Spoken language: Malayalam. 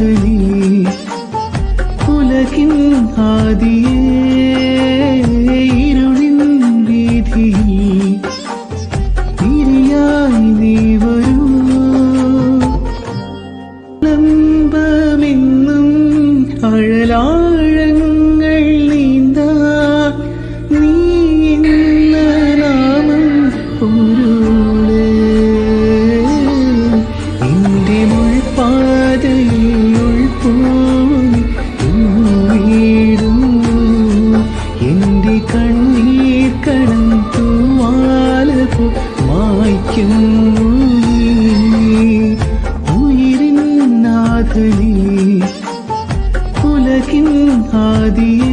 നാഥനേ ഉലകിൻ ആദിയേ ഇരുളിൻ വീഥിയിൽ തിരിയായി നീ വരൂ ലംബമെന്നും അഴലാഴങ്ങൾ നീന്താ നീ എന്ന നാമം പൊരുളേ എന്റെ മുൾപ്പാതയിൽ ഉൾപ്പൂവി വീടുന്നു എന്റെ കണ്ണീർ കടം തൂവാലപ്പോ മായ്ക്കുന്നു ഉയിരിൻ നാഥനേ ഉലകിൻ ആദിയേ